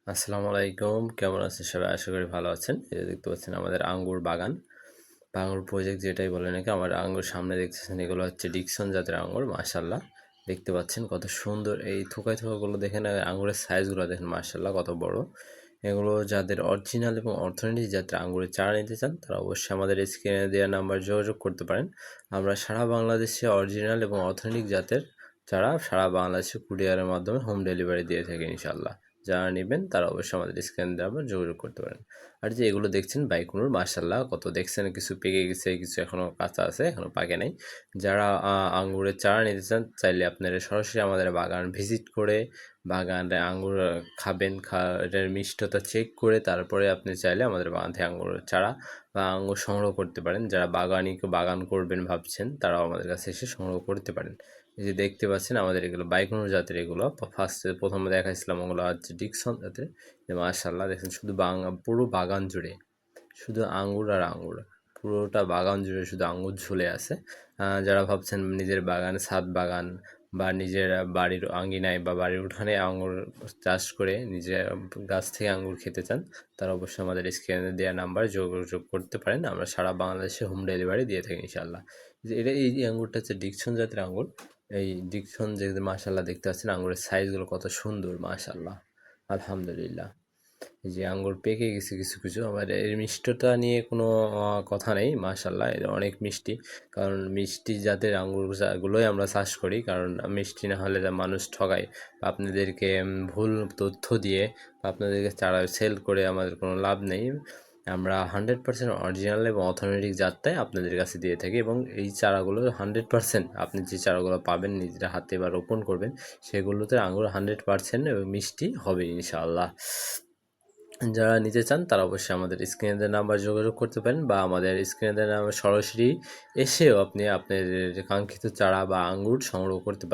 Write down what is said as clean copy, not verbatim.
আসসালামু আলাইকুম, কেমন আছেন সবাই? আশা করি ভালো আছেন। এই যে দেখতে পাচ্ছেন আমাদের আঙ্গুর বাগান বা আঙ্গুর প্রজেক্ট যেটাই বলে নাকি, আমার আঙ্গুর সামনে দেখতেছেন এগুলো হচ্ছে ডিকসন জাতের আঙ্গুর। মাশাআল্লাহ, দেখতে পাচ্ছেন কত সুন্দর এই থোকায় থোকাগুলো দেখেন, আঙ্গুরের সাইজগুলো দেখেন মাশাআল্লাহ কত বড়। এগুলো যাদের অরিজিনাল এবং অর্থনৈতিক জাতের আঙ্গুরের চারা নিতে চান তারা অবশ্যই আমাদের স্ক্রিনে দেওয়া নাম্বার যোগাযোগ করতে পারেন। আমরা সারা বাংলাদেশে অরিজিনাল এবং অর্থনৈতিক জাতের চারা সারা বাংলাদেশে কুরিয়ারের মাধ্যমে হোম ডেলিভারি দিয়ে থাকি ইনশাআল্লাহ। যারা নেবেন তারা অবশ্যই আমাদের স্ক্রিন দেওয়ার যোগাযোগ করতে পারেন। আর যে এগুলো দেখছেন বাইকুনুর, মাশাআল্লাহ কত দেখছেন, কিছু পেকে গেছে, কিছু এখনও কাঁচা আছে, এখনও পাকে নাই। যারা আঙ্গুরের চারা নিতে চান চাইলে আপনারা সরাসরি আমাদের বাগান ভিজিট করে বাগানে আঙ্গুর খাবেন, এটার মিষ্টতা চেক করে তারপরে আপনি চাইলে আমাদের বাগান থেকে আঙ্গুরের চারা বা আঙ্গুর সংগ্রহ করতে পারেন। যারা বাগান করবেন ভাবছেন তারাও আমাদের কাছে এসে সংগ্রহ করতে পারেন। এই যে দেখতে পাচ্ছেন আমাদের এগুলো বাইকুনুর জাতের, এগুলো প্রথমে দেখাইছিলাম ওগুলো হচ্ছে ডিকসন জাতের। মাশাআল্লাহ দেখেন শুধু পুরো বাগান জুড়ে শুধু আঙ্গুর আর আঙ্গুর, পুরোটা বাগান জুড়ে শুধু আঙ্গুর ঝুলে আছে। যারা ভাবছেন নিজের বাগান, ছাদ বাগান বা নিজের বাড়ির আঙ্গিনায় বা বাড়ির উঠানে আঙ্গুর চাষ করে নিজের গাছ থেকে আঙ্গুর খেতে চান তারা অবশ্যই আমাদের স্ক্রিনে দেওয়া নাম্বার যোগাযোগ করতে পারেন। আমরা সারা বাংলাদেশে হোম ডেলিভারি দিয়ে থাকি ইনশাআল্লাহ। যে এই যে আঙ্গুরটা হচ্ছে ডিকসন জাতের আঙ্গুর। এই ডিকসন যে মাশাআল্লাহ দেখতে পাচ্ছেন আঙ্গুরের সাইজগুলো কত সুন্দর মাশাআল্লাহ, আলহামদুলিল্লাহ। এই যে আঙ্গুর পেকে গেছে কিছু কিছু, আমার এর মিষ্টতা নিয়ে কোনো কথা নেই, মাশাআল্লাহ এর অনেক মিষ্টি। কারণ মিষ্টি জাতের আঙ্গুরগুলোই আমরা চাষ করি, কারণ মিষ্টি না হলে যা মানুষ ঠগায় বা আপনাদেরকে ভুল তথ্য দিয়ে বা আপনাদেরকে চারা সেল করে আমাদের কোনো লাভ নেই। আমরা 100% অরিজিনাল এবং অথেন্টিক জাতটাই আপনাদের কাছে দিয়ে থাকি, এবং এই চারাগুলো 100% আপনি যে চারাগুলো পাবেন নিজের হাতে বা রোপণ করবেন সেগুলোতে আঙ্গুর 100% মিষ্টি হবে ইনশাআল্লাহ। যারা নিতে চান তারা অবশ্যই আমাদের স্ক্রিনে দেওয়া নাম্বার যোগাযোগ করতে পারেন বা আমাদের স্ক্রিনে দেওয়া নাম্বার সরাসরি এসেও আপনি আপনার কাঙ্ক্ষিত চারা বা আঙ্গুর সংগ্রহ করতে পারেন।